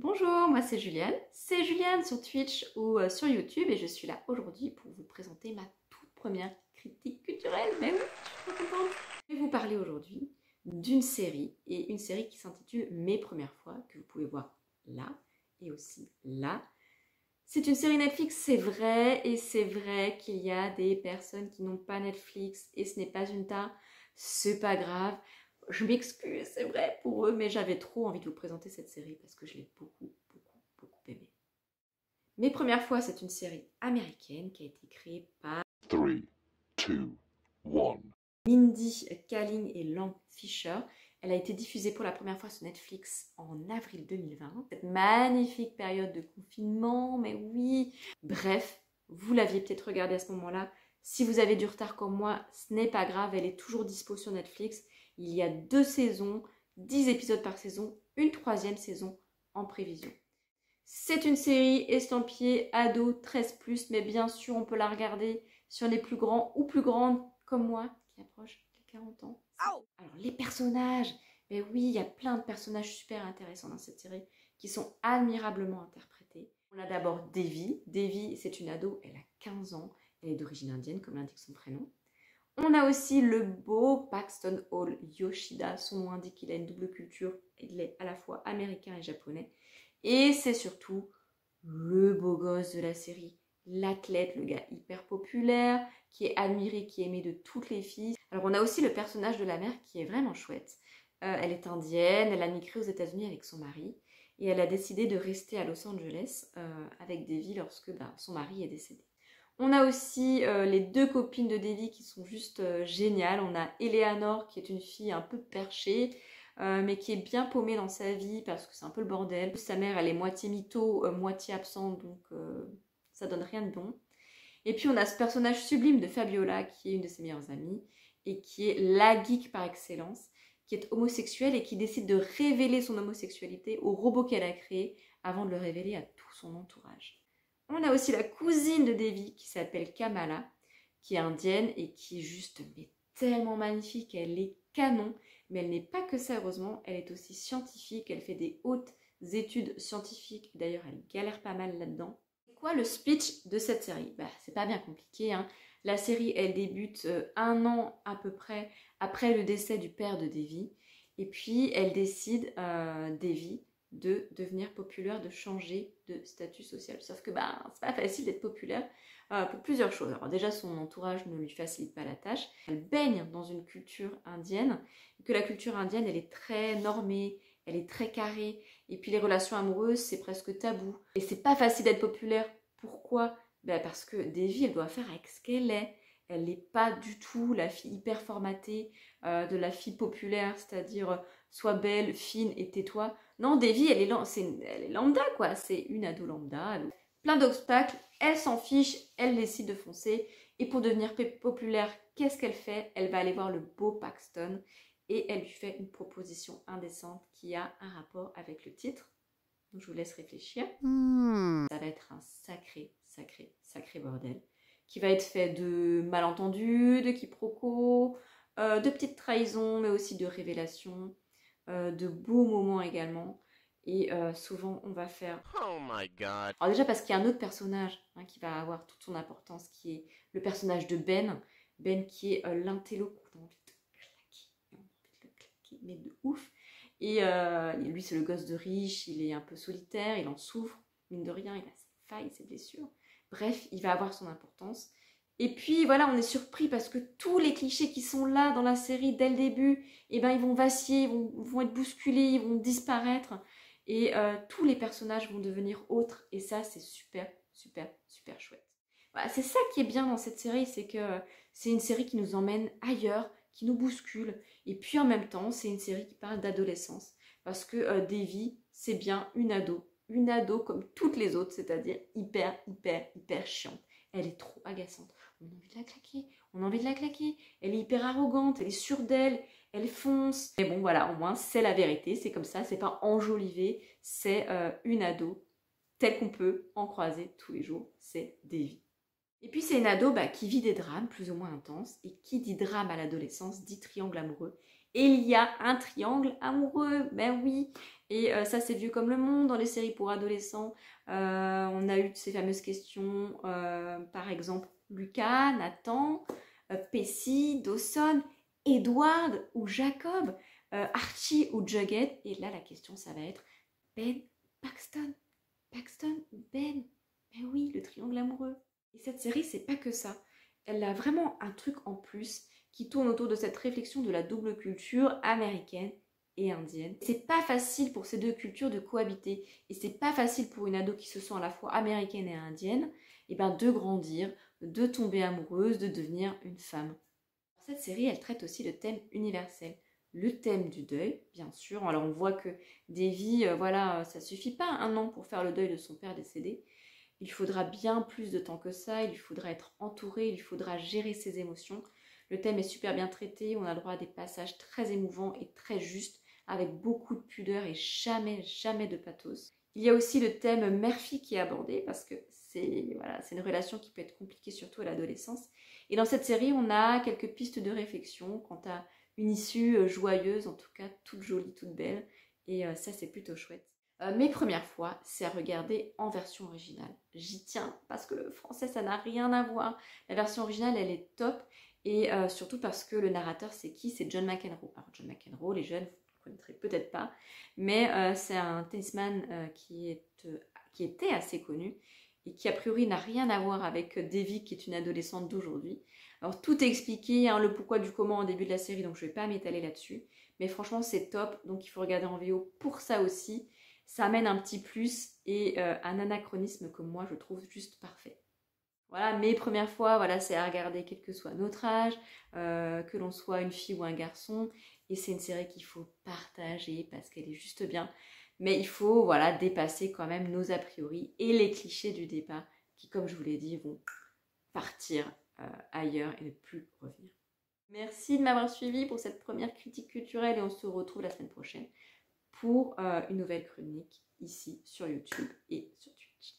Bonjour, moi c'est Juliane sur Twitch ou sur YouTube et je suis là aujourd'hui pour vous présenter ma toute première critique culturelle. Mais oui, je suis trop contente. Je vais vous parler aujourd'hui d'une série et une série qui s'intitule Mes premières fois, que vous pouvez voir là et aussi là. C'est une série Netflix, c'est vrai, et c'est vrai qu'il y a des personnes qui n'ont pas Netflix et ce n'est pas une tare, c'est pas grave. Je m'excuse, c'est vrai pour eux, mais j'avais trop envie de vous présenter cette série parce que je l'ai beaucoup aimée. Mes premières fois, c'est une série américaine qui a été créée par 3, 2, 1. Mindy Kaling et Lang Fisher. Elle a été diffusée pour la première fois sur Netflix en avril 2020. Cette magnifique période de confinement, mais oui. Bref, vous l'aviez peut-être regardée à ce moment-là. Si vous avez du retard comme moi, ce n'est pas grave, elle est toujours dispo sur Netflix. Il y a 2 saisons, 10 épisodes par saison, une 3e saison en prévision. C'est une série estampillée ado 13+, mais bien sûr on peut la regarder sur les plus grands ou plus grandes comme moi qui approchent les 40 ans. Alors les personnages, mais oui, il y a plein de personnages super intéressants dans cette série qui sont admirablement interprétés. On a d'abord Devi. Devi, c'est une ado, elle a 15 ans, elle est d'origine indienne comme l'indique son prénom. On a aussi le beau Paxton Hall Yoshida, son nom indique qu'il a une double culture, il est à la fois américain et japonais. Et c'est surtout le beau gosse de la série, l'athlète, le gars hyper populaire, qui est admiré, qui est aimé de toutes les filles. Alors on a aussi le personnage de la mère qui est vraiment chouette. Elle est indienne, elle a migré aux États-Unis avec son mari et elle a décidé de rester à Los Angeles avec Devi lorsque son mari est décédé. On a aussi les 2 copines de Devi qui sont juste géniales. On a Eleanor qui est une fille un peu perchée, mais qui est bien paumée dans sa vie parce que c'est un peu le bordel. Sa mère, elle est moitié mytho, moitié absente, donc ça donne rien de bon. Et puis on a ce personnage sublime de Fabiola qui est une de ses meilleures amies et qui est la geek par excellence, qui est homosexuelle et qui décide de révéler son homosexualité au robot qu'elle a créé avant de le révéler à tout son entourage. On a aussi la cousine de Devi qui s'appelle Kamala, qui est indienne et qui est juste mais tellement magnifique, elle est canon, mais elle n'est pas que ça heureusement, elle est aussi scientifique, elle fait des hautes études scientifiques, d'ailleurs elle galère pas mal là-dedans. C'est quoi le speech de cette série? C'est pas bien compliqué, hein. La série elle débute 1 an à peu près après le décès du père de Devi, et puis elle décide, Devi, de devenir populaire, de changer de statut social. Sauf que c'est pas facile d'être populaire pour plusieurs choses. Alors déjà, son entourage ne lui facilite pas la tâche. Elle baigne dans une culture indienne, que la culture indienne, elle est très normée, elle est très carrée, et puis les relations amoureuses, c'est presque tabou. Et c'est pas facile d'être populaire. Pourquoi? Parce que Devi, elle doit faire avec ce qu'elle est. Elle n'est pas du tout la fille hyper formatée de la fille populaire, c'est-à-dire sois belle, fine et tais-toi. Non, Devi, elle est lambda, quoi. C'est une ado lambda. Plein d'obstacles, elle s'en fiche, elle décide de foncer. Et pour devenir populaire, qu'est-ce qu'elle fait? Elle va aller voir le beau Paxton et elle lui fait une proposition indécente qui a un rapport avec le titre. Donc je vous laisse réfléchir. Ça va être un sacré bordel qui va être fait de malentendus, de quiproquos, de petites trahisons, mais aussi de révélations, de beaux moments également. Et souvent, on va faire... Oh my god. Alors déjà parce qu'il y a un autre personnage qui va avoir toute son importance, qui est le personnage de Ben. Ben qui est l'intello qu'on a envie de claquer, mais de ouf. Et lui, c'est le gosse de riche, il est un peu solitaire, il en souffre, mine de rien, il a ses failles, ses blessures. Bref, il va avoir son importance. Et puis voilà, on est surpris parce que tous les clichés qui sont là dans la série dès le début, ils vont vaciller, ils vont être bousculés, ils vont disparaître. Et tous les personnages vont devenir autres. Et ça, c'est super chouette. Voilà, c'est ça qui est bien dans cette série, c'est que c'est une série qui nous emmène ailleurs, qui nous bouscule. Et puis en même temps, c'est une série qui parle d'adolescence. Parce que Devi, c'est bien une ado. Une ado comme toutes les autres, c'est-à-dire hyper chiante. Elle est trop agaçante. On a envie de la claquer. On a envie de la claquer. Elle est hyper arrogante. Elle est sûre d'elle. Elle fonce. Mais bon, voilà, au moins, c'est la vérité. C'est comme ça. C'est pas enjolivé. C'est une ado telle qu'on peut en croiser tous les jours. C'est Devi. Et puis, c'est une ado qui vit des drames plus ou moins intenses. Et qui dit drame à l'adolescence dit triangle amoureux. Et il y a un triangle amoureux, ben oui. Et ça c'est vieux comme le monde dans les séries pour adolescents. On a eu ces fameuses questions, par exemple Lucas, Nathan, Pessy, Dawson, Edward ou Jacob, Archie ou Jughead. Et là la question ça va être Ben, Paxton, Paxton ou Ben. Ben oui, le triangle amoureux. Et cette série c'est pas que ça. Elle a vraiment un truc en plus qui tourne autour de cette réflexion de la double culture américaine et indienne. C'est pas facile pour ces deux cultures de cohabiter et c'est pas facile pour une ado qui se sent à la fois américaine et indienne et ben de grandir, de tomber amoureuse, de devenir une femme. Cette série, elle traite aussi le thème universel, le thème du deuil, bien sûr. Alors on voit que Devi, voilà, ça suffit pas 1 an pour faire le deuil de son père décédé. Il faudra bien plus de temps que ça, il faudra être entouré, il faudra gérer ses émotions. Le thème est super bien traité, on a le droit à des passages très émouvants et très justes, avec beaucoup de pudeur et jamais, jamais de pathos. Il y a aussi le thème mère-fille qui est abordé, parce que c'est une relation qui peut être compliquée, surtout à l'adolescence. Et dans cette série, on a quelques pistes de réflexion quant à une issue joyeuse, en tout cas toute jolie, toute belle. Et ça, c'est plutôt chouette. Mes premières fois, c'est à regarder en version originale. J'y tiens parce que le français, ça n'a rien à voir. La version originale, elle est top. Et surtout parce que le narrateur, c'est qui? C'est John McEnroe. Alors John McEnroe, les jeunes, vous ne connaîtrez peut-être pas. Mais c'est un tennisman qui était assez connu et qui a priori n'a rien à voir avec Devi, qui est une adolescente d'aujourd'hui. Alors tout est expliqué, hein, le pourquoi du comment au début de la série, donc je ne vais pas m'étaler là-dessus. Mais franchement, c'est top, donc il faut regarder en VO pour ça aussi. Ça amène un petit plus et un anachronisme que moi je trouve juste parfait. Voilà, mes premières fois, voilà, c'est à regarder quel que soit notre âge, que l'on soit une fille ou un garçon. Et c'est une série qu'il faut partager parce qu'elle est juste bien. Mais il faut voilà, dépasser quand même nos a priori et les clichés du départ qui, comme je vous l'ai dit, vont partir ailleurs et ne plus revenir. Merci de m'avoir suivi pour cette première critique culturelle et on se retrouve la semaine prochaine pour une nouvelle chronique ici sur YouTube et sur Twitch.